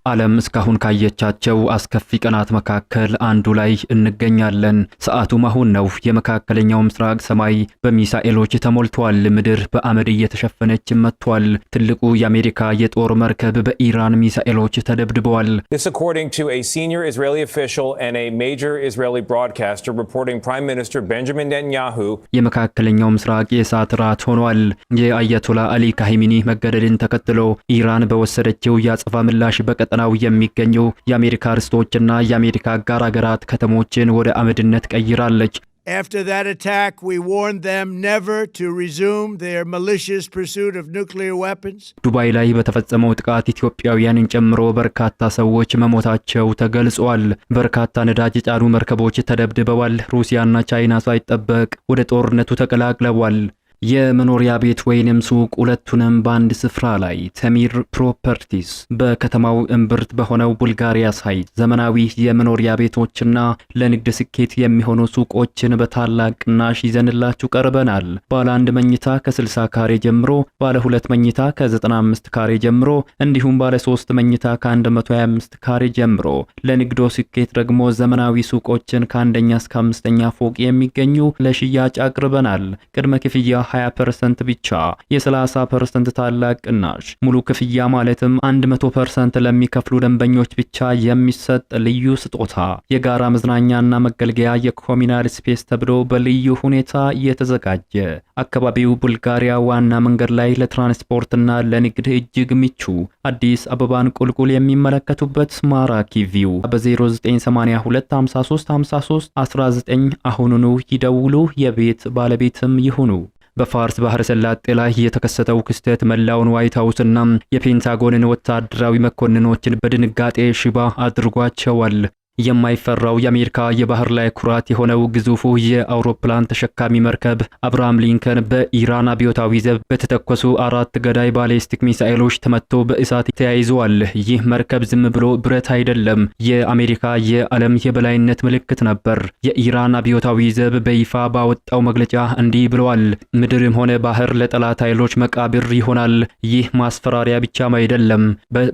ዓለም እስካሁን ካየቻቸው አስከፊ ቀናት መካከል አንዱ ላይ እንገኛለን። ሰዓቱም አሁን ነው። የመካከለኛው ምስራቅ ሰማይ በሚሳኤሎች ተሞልቷል። ምድር በአመድ እየተሸፈነች መጥቷል። ትልቁ የአሜሪካ የጦር መርከብ በኢራን ሚሳኤሎች ተደብድበዋል። This according to a senior Israeli official and a major Israeli broadcaster reporting Prime Minister Benjamin Netanyahu የመካከለኛው ምስራቅ የእሳት ራት ሆኗል። የአያቶላ አሊ ካሂሚኒ መገደልን ተከትሎ ኢራን በወሰደችው የአጸፋ ምላሽ በቀጠናው የሚገኙ የአሜሪካ ርስቶችና የአሜሪካ አጋር ሀገራት ከተሞችን ወደ አመድነት ቀይራለች። After that attack, we warned them never to resume their malicious pursuit of nuclear weapons. ዱባይ ላይ በተፈጸመው ጥቃት ኢትዮጵያውያንን ጨምሮ በርካታ ሰዎች መሞታቸው ተገልጿል። በርካታ ነዳጅ የጫኑ መርከቦች ተደብድበዋል። ሩሲያና ቻይና ሳይጠበቅ ወደ ጦርነቱ ተቀላቅለዋል። የመኖሪያ ቤት ወይንም ሱቅ ሁለቱንም በአንድ ስፍራ ላይ ተሚር ፕሮፐርቲስ በከተማው እምብርት በሆነው ቡልጋሪያ ሳይት ዘመናዊ የመኖሪያ ቤቶችና ለንግድ ስኬት የሚሆኑ ሱቆችን በታላቅ ቅናሽ ይዘንላችሁ ቀርበናል። ባለ 1 መኝታ ከ60 ካሬ ጀምሮ፣ ባለ 2 መኝታ ከ95 ካሬ ጀምሮ እንዲሁም ባለ 3 መኝታ ከ125 ካሬ ጀምሮ ለንግዶ ስኬት ደግሞ ዘመናዊ ሱቆችን ከአንደኛ እስከ 5ኛ ፎቅ የሚገኙ ለሽያጭ አቅርበናል። ቅድመ ክፍያ 20% ብቻ፣ የ30% ታላቅ ቅናሽ፣ ሙሉ ክፍያ ማለትም 100% ለሚከፍሉ ደንበኞች ብቻ የሚሰጥ ልዩ ስጦታ፣ የጋራ መዝናኛና መገልገያ የኮሚናል ስፔስ ተብሎ በልዩ ሁኔታ የተዘጋጀ፣ አካባቢው ቡልጋሪያ ዋና መንገድ ላይ ለትራንስፖርትና ለንግድ እጅግ ምቹ፣ አዲስ አበባን ቁልቁል የሚመለከቱበት ማራኪ ቪው በ0982535319 አሁኑኑ ይደውሉ፣ የቤት ባለቤትም ይሁኑ። በፋርስ ባህረ ሰላጤ ላይ የተከሰተው ክስተት መላውን ዋይት ሃውስና የፔንታጎንን ወታደራዊ መኮንኖችን በድንጋጤ ሽባ አድርጓቸዋል። የማይፈራው የአሜሪካ የባህር ላይ ኩራት የሆነው ግዙፉ የአውሮፕላን ተሸካሚ መርከብ አብርሃም ሊንከን በኢራን አብዮታዊ ዘብ በተተኮሱ 4 ገዳይ ባሊስቲክ ሚሳኤሎች ተመቶ በእሳት ተያይዟል። ይህ መርከብ ዝም ብሎ ብረት አይደለም፣ የአሜሪካ የዓለም የበላይነት ምልክት ነበር። የኢራን አብዮታዊ ዘብ በይፋ ባወጣው መግለጫ እንዲህ ብለዋል። ምድርም ሆነ ባህር ለጠላት ኃይሎች መቃብር ይሆናል። ይህ ማስፈራሪያ ብቻም አይደለም፣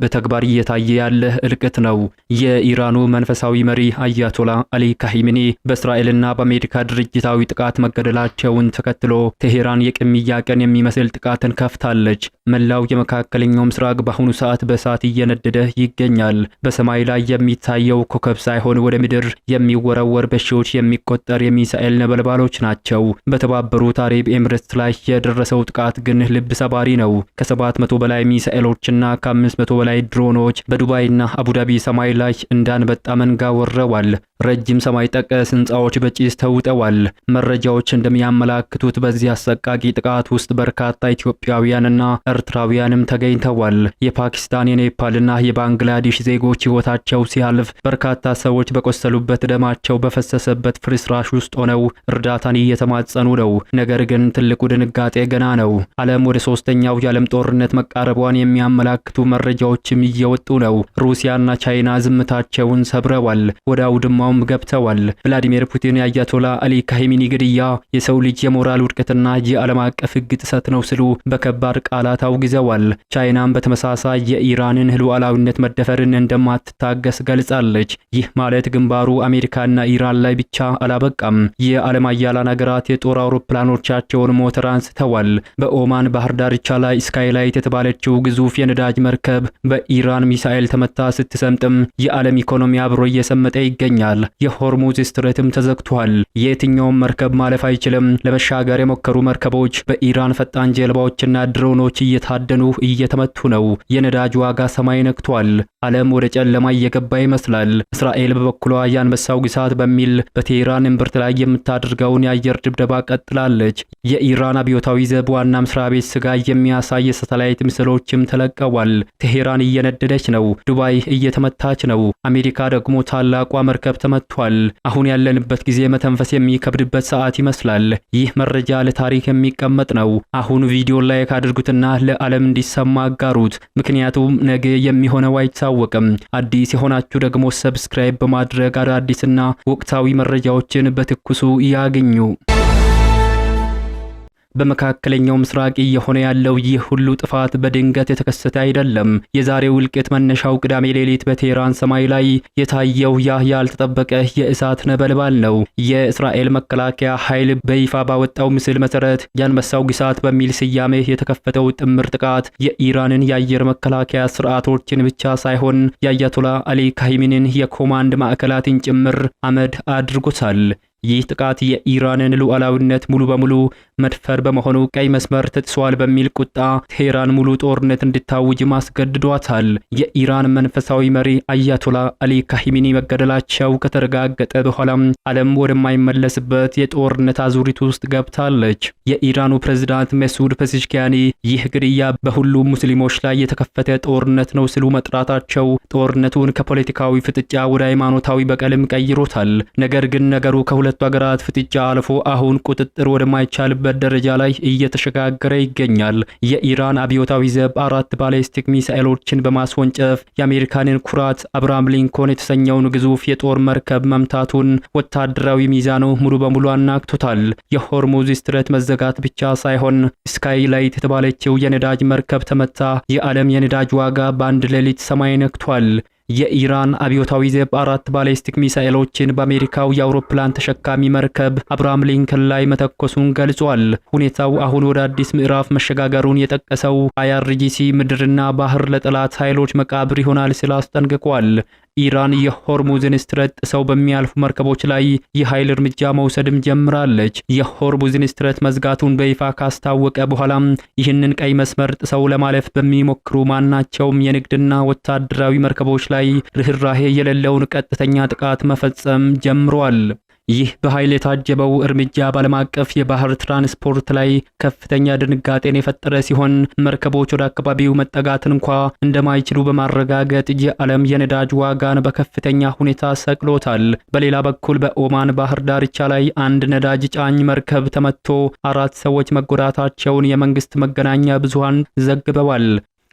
በተግባር እየታየ ያለ እልቅት ነው። የኢራኑ መንፈሳዊ መሪ አያቶላ አሊ ካሂሚኒ በእስራኤልና በአሜሪካ ድርጅታዊ ጥቃት መገደላቸውን ተከትሎ ቴሄራን የቅሚያ ቀን የሚመስል ጥቃትን ከፍታለች። መላው የመካከለኛው ምስራቅ በአሁኑ ሰዓት በእሳት እየነደደ ይገኛል። በሰማይ ላይ የሚታየው ኮከብ ሳይሆን ወደ ምድር የሚወረወር በሺዎች የሚቆጠር የሚሳኤል ነበልባሎች ናቸው። በተባበሩት አረብ ኤምሬትስ ላይ የደረሰው ጥቃት ግን ልብ ሰባሪ ነው። ከ700 በላይ ሚሳኤሎችና ከ500 በላይ ድሮኖች በዱባይና አቡዳቢ ሰማይ ላይ እንዳንበጣ መንጋ ወረዋል። ረጅም ሰማይ ጠቀስ ህንጻዎች በጭስ ተውጠዋል። መረጃዎች እንደሚያመላክቱት በዚህ አሰቃቂ ጥቃት ውስጥ በርካታ ኢትዮጵያውያንና ኤርትራውያንም ተገኝተዋል። የፓኪስታን፣ የኔፓልና የባንግላዴሽ ዜጎች ህይወታቸው ሲያልፍ በርካታ ሰዎች በቆሰሉበት ደማቸው በፈሰሰበት ፍርስራሽ ውስጥ ሆነው እርዳታን እየተማጸኑ ነው። ነገር ግን ትልቁ ድንጋጤ ገና ነው። ዓለም ወደ 3ኛው የዓለም ጦርነት መቃረቧን የሚያመላክቱ መረጃዎችም እየወጡ ነው። ሩሲያና ቻይና ዝምታቸውን ሰብረዋል፣ ወደ አውድማውም ገብተዋል። ቭላዲሚር ፑቲን የአያቶላ አሊ ካሂሚኒ ግድያ የሰው ልጅ የሞራል ውድቀትና የዓለም አቀፍ ህግ ጥሰት ነው ሲሉ በከባድ ቃላት አውግዘዋል። ቻይናም በተመሳሳይ የኢራንን ሉዓላዊነት መደፈርን እንደማትታገስ ገልጻለች። ይህ ማለት ግንባሩ አሜሪካና ኢራን ላይ ብቻ አላበቃም። የዓለም አያላን ሀገራት የጦር አውሮፕላኖቻቸውን ሞተር አንስተዋል። በኦማን ባህር ዳርቻ ላይ ስካይላይት የተባለችው ግዙፍ የነዳጅ መርከብ በኢራን ሚሳኤል ተመታ ስትሰምጥም የዓለም ኢኮኖሚ አብሮ እየሰመጠ ይገኛል። የሆርሙዝ ስትሬትም ተዘግቷል። የትኛውም መርከብ ማለፍ አይችልም። ለመሻገር የሞከሩ መርከቦች በኢራን ፈጣን ጀልባዎችና ድሮኖች እየታደኑ እየተመቱ ነው። የነዳጅ ዋጋ ሰማይ ነክቷል። ዓለም ወደ ጨለማ እየገባ ይመስላል። እስራኤል በበኩሏ የአንበሳው ግሳት በሚል በቴህራን እምብርት ላይ የምታደርገውን የአየር ድብደባ ቀጥላለች። የኢራን አብዮታዊ ዘብ ዋና መስሪያ ቤት ስጋ የሚያሳይ የሳተላይት ምስሎችም ተለቀዋል። ቴህራን እየነደደች ነው። ዱባይ እየተመታች ነው። አሜሪካ ደግሞ ታላቋ መርከብ ተመቷል። አሁን ያለንበት ጊዜ መተንፈስ የሚከብድበት ሰዓት ይመስላል። ይህ መረጃ ለታሪክ የሚቀመጥ ነው። አሁን ቪዲዮ ላይክ አድርጉትና ለዓለም እንዲሰማ አጋሩት። ምክንያቱም ነገ የሚሆነው አይታወቅም። አዲስ የሆናችሁ ደግሞ ሰብስክራይብ በማድረግ አዳዲስና ወቅታዊ መረጃዎችን በትኩሱ ያገኙ። በመካከለኛው ምስራቅ እየሆነ ያለው ይህ ሁሉ ጥፋት በድንገት የተከሰተ አይደለም። የዛሬው እልቂት መነሻው ቅዳሜ ሌሊት በቴህራን ሰማይ ላይ የታየው ያ ያልተጠበቀ የእሳት ነበልባል ነው። የእስራኤል መከላከያ ኃይል በይፋ ባወጣው ምስል መሰረት የአንበሳው ግሳት በሚል ስያሜ የተከፈተው ጥምር ጥቃት የኢራንን የአየር መከላከያ ስርዓቶችን ብቻ ሳይሆን የአያቶላ አሊ ካሂሚንን የኮማንድ ማዕከላትን ጭምር አመድ አድርጎታል። ይህ ጥቃት የኢራንን ሉዓላዊነት ሙሉ በሙሉ መድፈር በመሆኑ ቀይ መስመር ተጥሷል በሚል ቁጣ ቴህራን ሙሉ ጦርነት እንድታውጅ ማስገድዷታል። የኢራን መንፈሳዊ መሪ አያቶላ አሊ ካሂሚኒ መገደላቸው ከተረጋገጠ በኋላም ዓለም ወደማይመለስበት የጦርነት አዙሪት ውስጥ ገብታለች። የኢራኑ ፕሬዝዳንት መሱድ ፔዜሽኪያኒ ይህ ግድያ በሁሉም ሙስሊሞች ላይ የተከፈተ ጦርነት ነው ሲሉ መጥራታቸው ጦርነቱን ከፖለቲካዊ ፍጥጫ ወደ ሃይማኖታዊ በቀልም ቀይሮታል። ነገር ግን ነገሩ ከሁለቱ ሀገራት ፍጥጫ አልፎ አሁን ቁጥጥር ወደማይቻልበት ደረጃ ላይ እየተሸጋገረ ይገኛል። የኢራን አብዮታዊ ዘብ 4 ባሊስቲክ ሚሳኤሎችን በማስወንጨፍ የአሜሪካንን ኩራት አብርሃም ሊንኮን የተሰኘውን ግዙፍ የጦር መርከብ መምታቱን ወታደራዊ ሚዛኑ ሙሉ በሙሉ አናግቶታል። የሆርሙዝ ስትሬት መዘጋት ብቻ ሳይሆን ስካይላይት የተባለችው የነዳጅ መርከብ ተመታ። የዓለም የነዳጅ ዋጋ በአንድ ሌሊት ሰማይ ነክቷል። የኢራን አብዮታዊ ዘብ 4 ባሊስቲክ ሚሳኤሎችን በአሜሪካው የአውሮፕላን ተሸካሚ መርከብ አብርሃም ሊንከን ላይ መተኮሱን ገልጿል። ሁኔታው አሁን ወደ አዲስ ምዕራፍ መሸጋገሩን የጠቀሰው IRGC ምድርና ባህር ለጠላት ኃይሎች መቃብር ይሆናል ሲል አስጠንቅቋል። ኢራን የሆርሙዝን ስትሬት ጥሰው በሚያልፉ መርከቦች ላይ የኃይል እርምጃ መውሰድም ጀምራለች። የሆርሙዝን ስትሬት መዝጋቱን በይፋ ካስታወቀ በኋላም ይህንን ቀይ መስመር ጥሰው ለማለፍ በሚሞክሩ ማናቸውም የንግድና ወታደራዊ መርከቦች ላይ ርህራሄ የሌለውን ቀጥተኛ ጥቃት መፈጸም ጀምሯል። ይህ በኃይል የታጀበው እርምጃ በዓለም አቀፍ የባህር ትራንስፖርት ላይ ከፍተኛ ድንጋጤን የፈጠረ ሲሆን መርከቦች ወደ አካባቢው መጠጋትን እንኳ እንደማይችሉ በማረጋገጥ የዓለም የነዳጅ ዋጋን በከፍተኛ ሁኔታ ሰቅሎታል። በሌላ በኩል በኦማን ባህር ዳርቻ ላይ አንድ ነዳጅ ጫኝ መርከብ ተመቶ 4 ሰዎች መጎዳታቸውን የመንግስት መገናኛ ብዙሃን ዘግበዋል።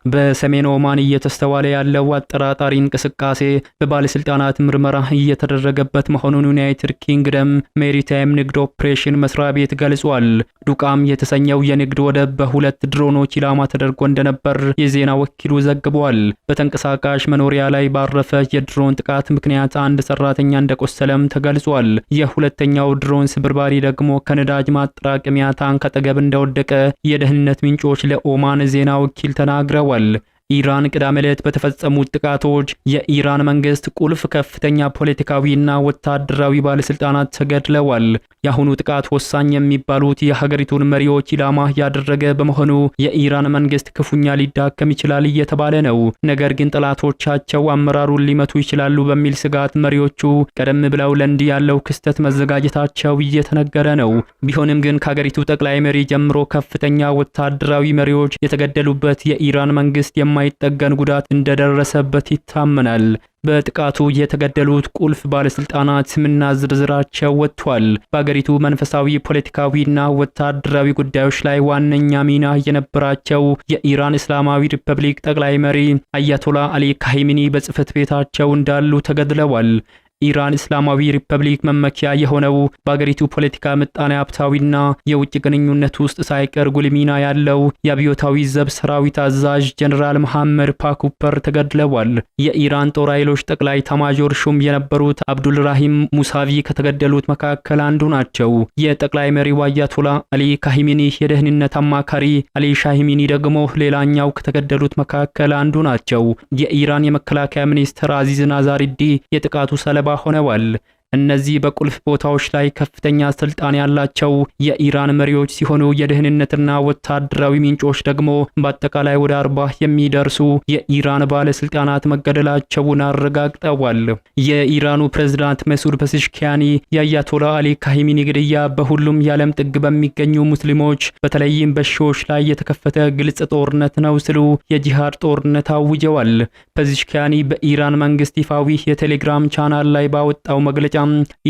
በሰሜን ኦማን እየተስተዋለ ያለው አጠራጣሪ እንቅስቃሴ በባለስልጣናት ምርመራ እየተደረገበት መሆኑን ዩናይትድ ኪንግደም ሜሪታይም ንግድ ኦፕሬሽን መስሪያ ቤት ገልጿል። ዱቃም የተሰኘው የንግድ ወደብ በ2 ድሮኖች ኢላማ ተደርጎ እንደነበር የዜና ወኪሉ ዘግቧል። በተንቀሳቃሽ መኖሪያ ላይ ባረፈ የድሮን ጥቃት ምክንያት አንድ ሰራተኛ እንደቆሰለም ተገልጿል። የሁለተኛው ድሮን ስብርባሪ ደግሞ ከነዳጅ ማጠራቀሚያ ታንክ አጠገብ እንደወደቀ የደህንነት ምንጮች ለኦማን ዜና ወኪል ተናግረዋል። ኢራን ቅዳሜ ዕለት በተፈጸሙት ጥቃቶች የኢራን መንግስት ቁልፍ ከፍተኛ ፖለቲካዊና ወታደራዊ ባለስልጣናት ተገድለዋል። የአሁኑ ጥቃት ወሳኝ የሚባሉት የሀገሪቱን መሪዎች ኢላማ ያደረገ በመሆኑ የኢራን መንግስት ክፉኛ ሊዳከም ይችላል እየተባለ ነው። ነገር ግን ጠላቶቻቸው አመራሩን ሊመቱ ይችላሉ በሚል ስጋት መሪዎቹ ቀደም ብለው ለእንዲህ ያለው ክስተት መዘጋጀታቸው እየተነገረ ነው። ቢሆንም ግን ከሀገሪቱ ጠቅላይ መሪ ጀምሮ ከፍተኛ ወታደራዊ መሪዎች የተገደሉበት የኢራን መንግስት የማይጠገን ጉዳት እንደደረሰበት ይታመናል። በጥቃቱ የተገደሉት ቁልፍ ባለስልጣናት ስምና ዝርዝራቸው ወጥቷል። በአገሪቱ መንፈሳዊ፣ ፖለቲካዊና ወታደራዊ ጉዳዮች ላይ ዋነኛ ሚና የነበራቸው የኢራን እስላማዊ ሪፐብሊክ ጠቅላይ መሪ አያቶላ አሊ ካሂሚኒ በጽህፈት ቤታቸው እንዳሉ ተገድለዋል። ኢራን እስላማዊ ሪፐብሊክ መመኪያ የሆነው በአገሪቱ ፖለቲካ ምጣኔ ሀብታዊና የውጭ ግንኙነት ውስጥ ሳይቀር ጉልህ ሚና ያለው የአብዮታዊ ዘብ ሰራዊት አዛዥ ጀነራል መሐመድ ፓኩፐር ተገድለዋል። የኢራን ጦር ኃይሎች ጠቅላይ ኤታማዦር ሹም የነበሩት አብዱልራሂም ሙሳቪ ከተገደሉት መካከል አንዱ ናቸው። የጠቅላይ መሪው አያቶላ አሊ ካሂሚኒ የደህንነት አማካሪ አሊ ሻሂሚኒ ደግሞ ሌላኛው ከተገደሉት መካከል አንዱ ናቸው። የኢራን የመከላከያ ሚኒስትር አዚዝ ናዛሪዲ የጥቃቱ ሰለባ ሆነዋል። እነዚህ በቁልፍ ቦታዎች ላይ ከፍተኛ ስልጣን ያላቸው የኢራን መሪዎች ሲሆኑ የደህንነትና ወታደራዊ ምንጮች ደግሞ በአጠቃላይ ወደ 40 የሚደርሱ የኢራን ባለስልጣናት መገደላቸውን አረጋግጠዋል። የኢራኑ ፕሬዝዳንት መሱድ ፔዜሽኪያኒ የአያቶላ አሊ ካሂሚኒ ግድያ በሁሉም የዓለም ጥግ በሚገኙ ሙስሊሞች በተለይም በሺዎች ላይ የተከፈተ ግልጽ ጦርነት ነው ሲሉ የጂሃድ ጦርነት አውጀዋል። ፔዜሽኪያኒ በኢራን መንግስት ይፋዊ የቴሌግራም ቻናል ላይ ባወጣው መግለጫ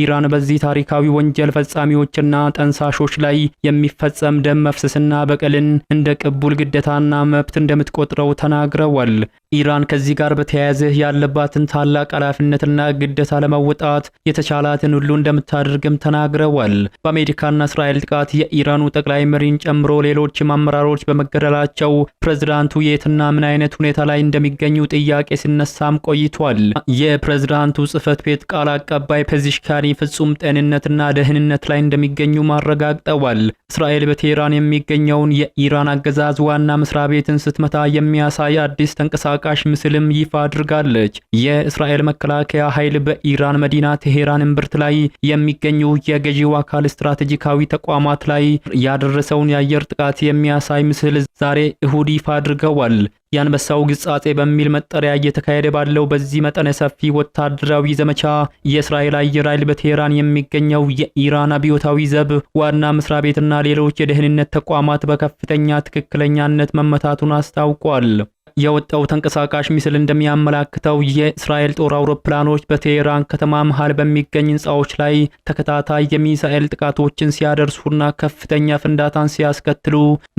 ኢራን በዚህ ታሪካዊ ወንጀል ፈጻሚዎችና ጠንሳሾች ላይ የሚፈጸም ደም መፍሰስና በቀልን እንደ ቅቡል ግዴታና መብት እንደምትቆጥረው ተናግረዋል። ኢራን ከዚህ ጋር በተያያዘ ያለባትን ታላቅ ኃላፊነትና ግዴታ ለመወጣት የተቻላትን ሁሉ እንደምታደርግም ተናግረዋል። በአሜሪካና እስራኤል ጥቃት የኢራኑ ጠቅላይ መሪን ጨምሮ ሌሎችም አመራሮች በመገደላቸው ፕሬዝዳንቱ የትና ምን አይነት ሁኔታ ላይ እንደሚገኙ ጥያቄ ሲነሳም ቆይቷል። የፕሬዝዳንቱ ጽህፈት ቤት ቃል አቀባይ ፔዚሽካኒ ፍጹም ጤንነትና ደህንነት ላይ እንደሚገኙ ማረጋግጠዋል። እስራኤል በቴህራን የሚገኘውን የኢራን አገዛዝ ዋና መስሪያ ቤትን ስትመታ የሚያሳይ አዲስ ተንቀሳቃሽ ምስልም ይፋ አድርጋለች። የእስራኤል መከላከያ ኃይል በኢራን መዲና ቴህራን እምብርት ላይ የሚገኙ የገዢው አካል ስትራቴጂካዊ ተቋማት ላይ ያደረሰውን የአየር ጥቃት የሚያሳይ ምስል ዛሬ እሁድ ይፋ አድርገዋል። የአንበሳው ግጻጼ በሚል መጠሪያ እየተካሄደ ባለው በዚህ መጠነ ሰፊ ወታደራዊ ዘመቻ የእስራኤል አየር ኃይል በቴህራን የሚገኘው የኢራን አብዮታዊ ዘብ ዋና መስሪያ ቤትና ሌሎች የደህንነት ተቋማት በከፍተኛ ትክክለኛነት መመታቱን አስታውቋል። የወጣው ተንቀሳቃሽ ምስል እንደሚያመላክተው የእስራኤል ጦር አውሮፕላኖች በቴህራን ከተማ መሃል በሚገኝ ህንጻዎች ላይ ተከታታይ የሚሳኤል ጥቃቶችን ሲያደርሱና ከፍተኛ ፍንዳታን ሲያስከትሉ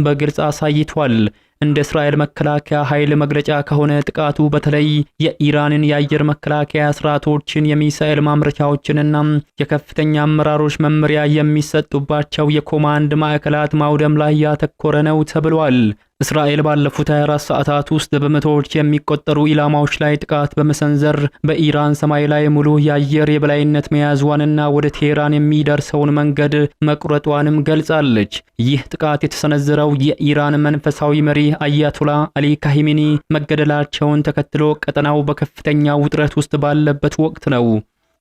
በግልጽ አሳይቷል። እንደ እስራኤል መከላከያ ኃይል መግለጫ ከሆነ ጥቃቱ በተለይ የኢራንን የአየር መከላከያ ስርዓቶችን፣ የሚሳኤል ማምረቻዎችንና የከፍተኛ አመራሮች መመሪያ የሚሰጡባቸው የኮማንድ ማዕከላት ማውደም ላይ ያተኮረ ነው ተብሏል። እስራኤል ባለፉት 24 ሰዓታት ውስጥ በመቶዎች የሚቆጠሩ ኢላማዎች ላይ ጥቃት በመሰንዘር በኢራን ሰማይ ላይ ሙሉ የአየር የበላይነት መያዟንና ወደ ቴህራን የሚደርሰውን መንገድ መቁረጧንም ገልጻለች። ይህ ጥቃት የተሰነዘረው የኢራን መንፈሳዊ መሪ አያቶላ አሊ ካሂሚኒ መገደላቸውን ተከትሎ ቀጠናው በከፍተኛ ውጥረት ውስጥ ባለበት ወቅት ነው።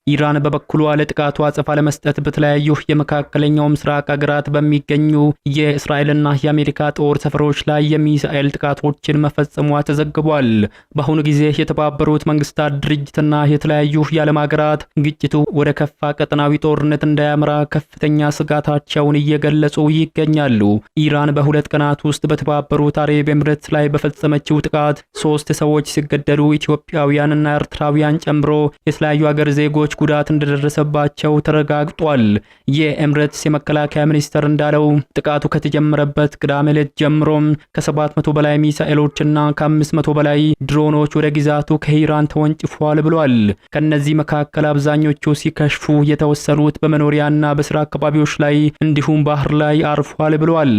ኢራን በበኩሏ ለጥቃቱ አጸፋ ለመስጠት በተለያዩ የመካከለኛው ምስራቅ ሀገራት በሚገኙ የእስራኤልና የአሜሪካ ጦር ሰፈሮች ላይ የሚሳኤል ጥቃቶችን መፈጸሟ ተዘግቧል። በአሁኑ ጊዜ የተባበሩት መንግስታት ድርጅትና የተለያዩ የዓለም ሀገራት ግጭቱ ወደ ከፋ ቀጠናዊ ጦርነት እንዳያመራ ከፍተኛ ስጋታቸውን እየገለጹ ይገኛሉ። ኢራን በሁለት ቀናት ውስጥ በተባበሩት አረብ ኤምሬትስ ላይ በፈጸመችው ጥቃት 3 ሰዎች ሲገደሉ ኢትዮጵያውያንና ኤርትራውያን ጨምሮ የተለያዩ ሀገር ዜጎች ጉዳት እንደደረሰባቸው ተረጋግጧል። የኤምሬትስ የመከላከያ ሚኒስቴር እንዳለው ጥቃቱ ከተጀመረበት ቅዳሜ ዕለት ጀምሮ ከ700 በላይ ሚሳኤሎችና ከ500 በላይ ድሮኖች ወደ ግዛቱ ከኢራን ተወንጭፏል ብሏል። ከነዚህ መካከል አብዛኞቹ ሲከሽፉ የተወሰኑት በመኖሪያና በስራ አካባቢዎች ላይ እንዲሁም ባህር ላይ አርፏል ብሏል።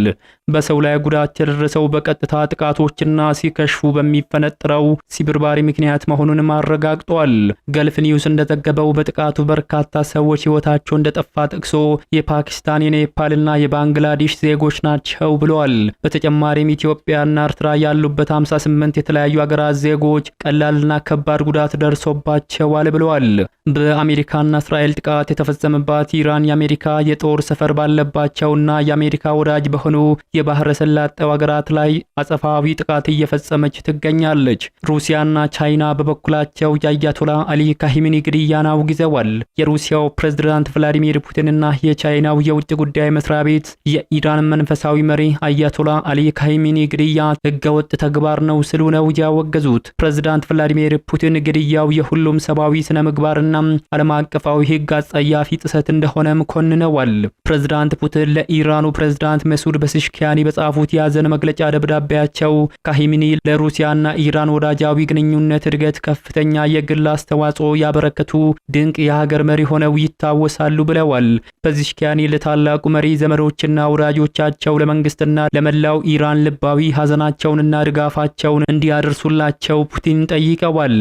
በሰው ላይ ጉዳት የደረሰው በቀጥታ ጥቃቶችና ሲከሽፉ በሚፈነጥረው ሲብርባሪ ምክንያት መሆኑንም አረጋግጧል። ገልፍ ኒውስ እንደዘገበው በጥቃቱ በርካታ ሰዎች ህይወታቸው እንደጠፋ ጠቅሶ የፓኪስታን፣ የኔፓልና የባንግላዴሽ ዜጎች ናቸው ብለዋል። በተጨማሪም ኢትዮጵያና ኤርትራ ያሉበት 58 የተለያዩ ሀገራት ዜጎች ቀላልና ከባድ ጉዳት ደርሶባቸዋል ብለዋል። በአሜሪካና እስራኤል ጥቃት የተፈጸመባት ኢራን የአሜሪካ የጦር ሰፈር ባለባቸውና የአሜሪካ ወዳጅ በሆኑ የባህረ ሰላጤው ሀገራት ላይ አጸፋዊ ጥቃት እየፈጸመች ትገኛለች። ሩሲያና ቻይና በበኩላቸው የአያቶላ አሊ ካሂሚኒ ግድያን አውግዘዋል። የሩሲያው ፕሬዝዳንት ቭላዲሚር ፑቲንና የቻይናው የውጭ ጉዳይ መስሪያ ቤት የኢራን መንፈሳዊ መሪ አያቶላ አሊ ካሂሚኒ ግድያ ህገወጥ ተግባር ነው ሲሉ ነው ያወገዙት። ፕሬዝዳንት ቭላዲሚር ፑቲን ግድያው የሁሉም ሰብአዊ ስነ ምግባርና ዓለም አቀፋዊ ህግ አጸያፊ ጥሰት እንደሆነም ኮንነዋል። ፕሬዝዳንት ፑቲን ለኢራኑ ፕሬዝዳንት መሱድ ፔዜሽኪያኒ በጻፉት የያዘን መግለጫ ደብዳቤያቸው ካሂሚኒ ለሩሲያና ኢራን ወዳጃዊ ግንኙነት እድገት ከፍተኛ የግል አስተዋጽኦ ያበረከቱ ድንቅ የሀገር መሪ ሆነው ይታወሳሉ ብለዋል። ፔዜሽኪያኒ ለታላቁ መሪ ዘመዶችና ወዳጆቻቸው ለመንግስትና ለመላው ኢራን ልባዊ ሀዘናቸውንና ድጋፋቸውን እንዲያደርሱላቸው ፑቲን ጠይቀዋል።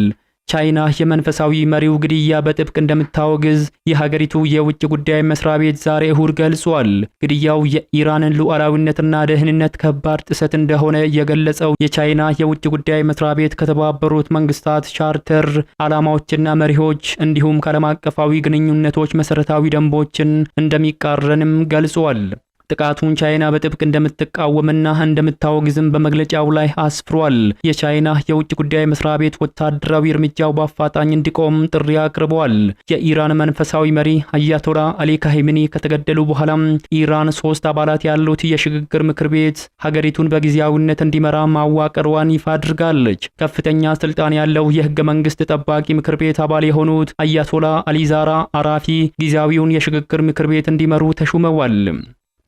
ቻይና የመንፈሳዊ መሪው ግድያ በጥብቅ እንደምታወግዝ የሀገሪቱ የውጭ ጉዳይ መስሪያ ቤት ዛሬ እሁድ ገልጿል። ግድያው የኢራንን ሉዓላዊነትና ደህንነት ከባድ ጥሰት እንደሆነ የገለጸው የቻይና የውጭ ጉዳይ መስሪያ ቤት ከተባበሩት መንግስታት ቻርተር ዓላማዎችና መሪዎች እንዲሁም ከዓለም አቀፋዊ ግንኙነቶች መሰረታዊ ደንቦችን እንደሚቃረንም ገልጿል። ጥቃቱን ቻይና በጥብቅ እንደምትቃወምና እንደምታወግዝም በመግለጫው ላይ አስፍሯል። የቻይና የውጭ ጉዳይ መስሪያ ቤት ወታደራዊ እርምጃው በአፋጣኝ እንዲቆም ጥሪ አቅርበዋል። የኢራን መንፈሳዊ መሪ አያቶላ አሊ ካሂሚኒ ከተገደሉ በኋላም ኢራን 3 አባላት ያሉት የሽግግር ምክር ቤት ሀገሪቱን በጊዜያዊነት እንዲመራ ማዋቀሯን ይፋ አድርጋለች። ከፍተኛ ስልጣን ያለው የህገ መንግስት ጠባቂ ምክር ቤት አባል የሆኑት አያቶላ አሊዛራ አራፊ ጊዜያዊውን የሽግግር ምክር ቤት እንዲመሩ ተሹመዋል።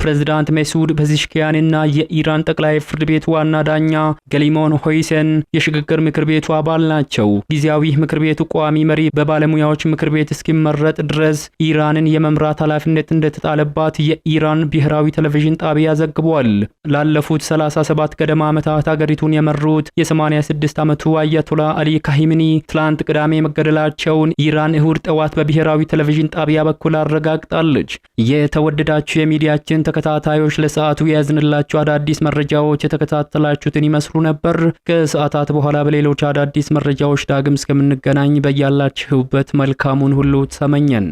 ፕሬዝዳንት መሱድ ፔዜሽኪያንና የኢራን ጠቅላይ ፍርድ ቤት ዋና ዳኛ ገሊሞን ሆይሴን የሽግግር ምክር ቤቱ አባል ናቸው። ጊዜያዊ ምክር ቤቱ ቋሚ መሪ በባለሙያዎች ምክር ቤት እስኪመረጥ ድረስ ኢራንን የመምራት ኃላፊነት እንደተጣለባት የኢራን ብሔራዊ ቴሌቪዥን ጣቢያ ዘግቧል። ላለፉት 37 ገደማ ዓመታት ሀገሪቱን የመሩት የ86 ዓመቱ አያቶላ አሊ ካሂሚኒ ትላንት ቅዳሜ መገደላቸውን ኢራን እሁድ ጠዋት በብሔራዊ ቴሌቪዥን ጣቢያ በኩል አረጋግጣለች። የተወደዳችሁ የሚዲያችን ተከታታዮች ለሰዓቱ ያዝንላችሁ አዳዲስ መረጃዎች የተከታተላችሁትን ይመስሉ ነበር። ከሰዓታት በኋላ በሌሎች አዳዲስ መረጃዎች ዳግም እስከምንገናኝ በያላችሁበት መልካሙን ሁሉ ተመኘን።